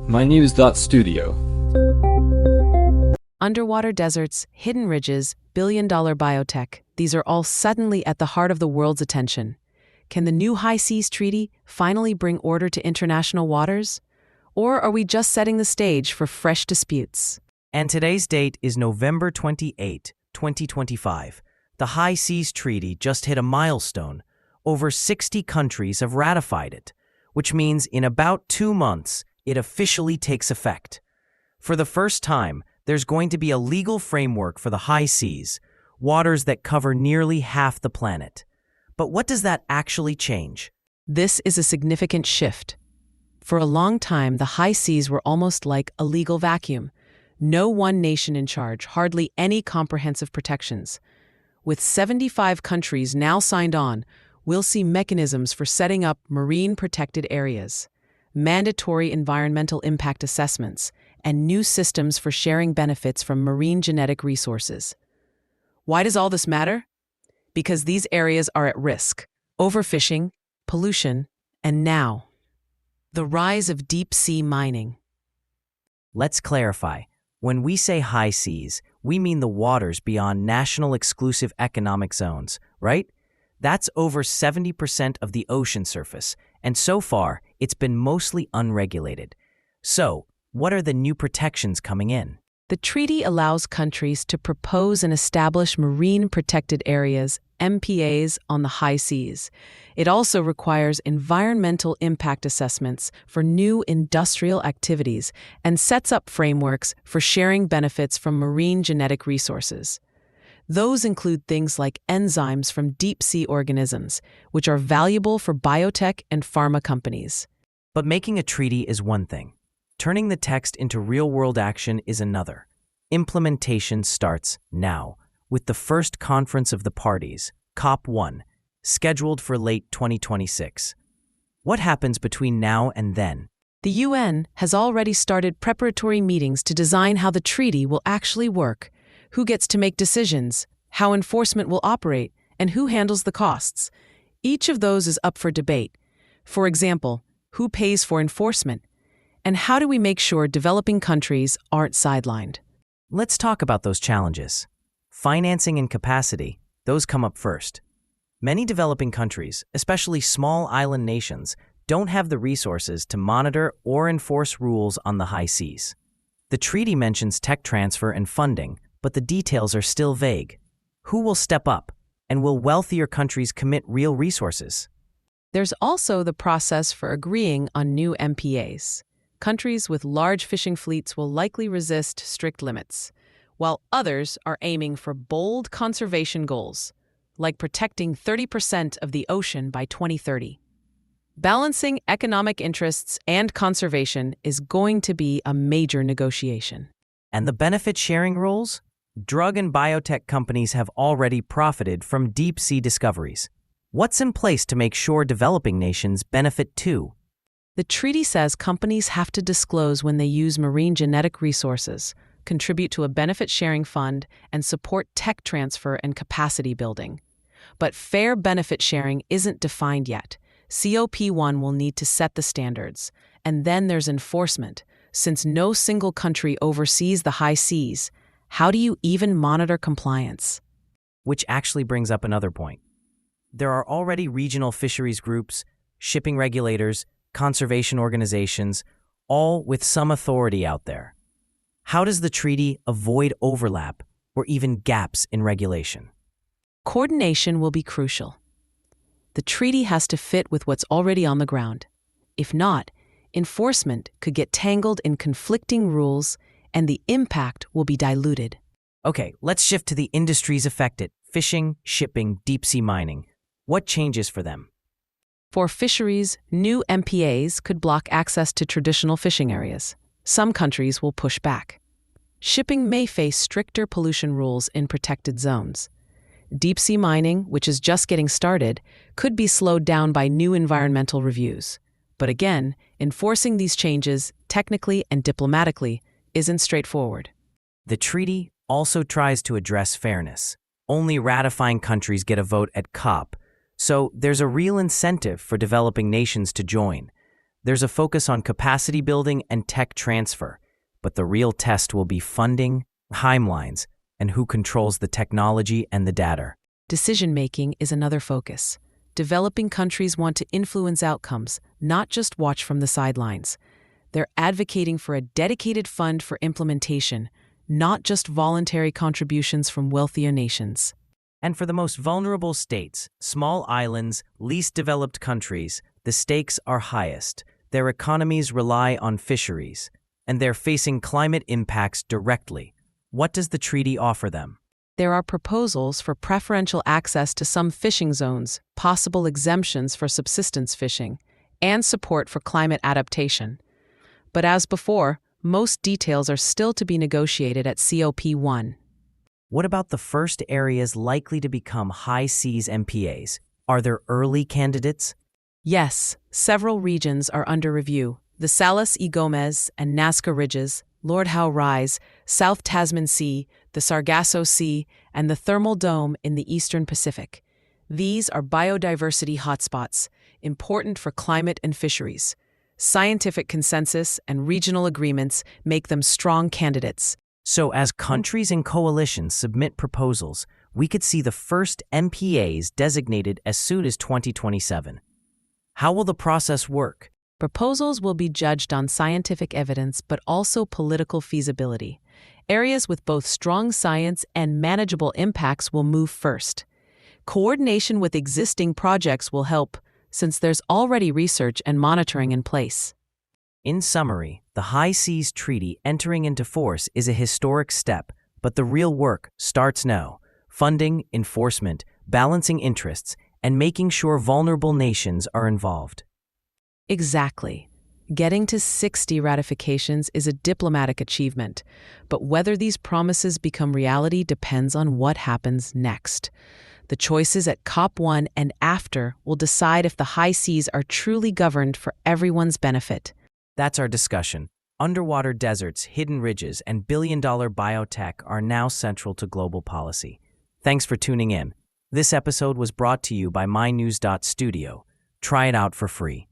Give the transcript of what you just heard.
mynews.studio. Underwater deserts, hidden ridges, billion-dollar biotech, these are all suddenly at the heart of the world's attention. Can the new High Seas Treaty finally bring order to international waters? Or are we just setting the stage for fresh disputes? And today's date is November 28, 2025. The High Seas Treaty just hit a milestone. Over 60 countries have ratified it, which means in about 2 months, it officially takes effect. For the first time, there's going to be a legal framework for the high seas, waters that cover nearly half the planet. But what does that actually change? This is a significant shift. For a long time, the high seas were almost like a legal vacuum. No one nation in charge, hardly any comprehensive protections. With 75 countries now signed on, we'll see mechanisms for setting up marine protected areas, mandatory environmental impact assessments, and new systems for sharing benefits from marine genetic resources. Why does all this matter? Because these areas are at risk: overfishing, pollution, and now, the rise of deep-sea mining. Let's clarify. When we say high seas, we mean the waters beyond national exclusive economic zones, right? That's over 70% of the ocean surface, and so far, it's been mostly unregulated. So, what are the new protections coming in? The treaty allows countries to propose and establish marine protected areas, MPAs, on the high seas. It also requires environmental impact assessments for new industrial activities and sets up frameworks for sharing benefits from marine genetic resources. Those include things like enzymes from deep-sea organisms, which are valuable for biotech and pharma companies. But making a treaty is one thing. Turning the text into real-world action is another. Implementation starts now, with the first conference of the parties, COP1, scheduled for late 2026. What happens between now and then? The UN has already started preparatory meetings to design how the treaty will actually work, who gets to make decisions, how enforcement will operate, and who handles the costs. Each of those is up for debate. For example, who pays for enforcement? And how do we make sure developing countries aren't sidelined? Let's talk about those challenges. Financing and capacity, those come up first. Many developing countries, especially small island nations, don't have the resources to monitor or enforce rules on the high seas. The treaty mentions tech transfer and funding, but the details are still vague. Who will step up? And will wealthier countries commit real resources? There's also the process for agreeing on new MPAs. Countries with large fishing fleets will likely resist strict limits, while others are aiming for bold conservation goals, like protecting 30% of the ocean by 2030. Balancing economic interests and conservation is going to be a major negotiation. And the benefit-sharing rules? Drug and biotech companies have already profited from deep-sea discoveries. What's in place to make sure developing nations benefit too? The treaty says companies have to disclose when they use marine genetic resources, contribute to a benefit-sharing fund, and support tech transfer and capacity building. But fair benefit sharing isn't defined yet. COP1 will need to set the standards. And then there's enforcement. Since no single country oversees the high seas, how do you even monitor compliance? Which actually brings up another point. There are already regional fisheries groups, shipping regulators, conservation organizations, all with some authority out there. How does the treaty avoid overlap or even gaps in regulation? Coordination will be crucial. The treaty has to fit with what's already on the ground. If not, enforcement could get tangled in conflicting rules and the impact will be diluted. Okay, let's shift to the industries affected: fishing, shipping, deep-sea mining. What changes for them? For fisheries, new MPAs could block access to traditional fishing areas. Some countries will push back. Shipping may face stricter pollution rules in protected zones. Deep-sea mining, which is just getting started, could be slowed down by new environmental reviews. But again, enforcing these changes, technically and diplomatically, isn't straightforward. The treaty also tries to address fairness. Only ratifying countries get a vote at COP, so there's a real incentive for developing nations to join. There's a focus on capacity building and tech transfer, but the real test will be funding, timelines, and who controls the technology and the data. Decision-making is another focus. Developing countries want to influence outcomes, not just watch from the sidelines. They're advocating for a dedicated fund for implementation, not just voluntary contributions from wealthier nations. And for the most vulnerable states, small islands, least developed countries, the stakes are highest. Their economies rely on fisheries, and they're facing climate impacts directly. What does the treaty offer them? There are proposals for preferential access to some fishing zones, possible exemptions for subsistence fishing, and support for climate adaptation. But as before, most details are still to be negotiated at COP1. What about the first areas likely to become high seas MPAs? Are there early candidates? Yes, several regions are under review. The Salas y Gomez and Nazca Ridges, Lord Howe Rise, South Tasman Sea, the Sargasso Sea, and the Thermal Dome in the Eastern Pacific. These are biodiversity hotspots, important for climate and fisheries. Scientific consensus and regional agreements make them strong candidates. So as countries and coalitions submit proposals, we could see the first MPAs designated as soon as 2027. How will the process work? Proposals will be judged on scientific evidence but also political feasibility. Areas with both strong science and manageable impacts will move first. Coordination with existing projects will help, since there's already research and monitoring in place. In summary, the High Seas Treaty entering into force is a historic step, but the real work starts now. Funding, enforcement, balancing interests, and making sure vulnerable nations are involved. Exactly. Getting to 60 ratifications is a diplomatic achievement, but whether these promises become reality depends on what happens next. The choices at COP1 and after will decide if the high seas are truly governed for everyone's benefit. That's our discussion. Underwater deserts, hidden ridges, and billion-dollar biotech are now central to global policy. Thanks for tuning in. This episode was brought to you by mynews.studio. Try it out for free.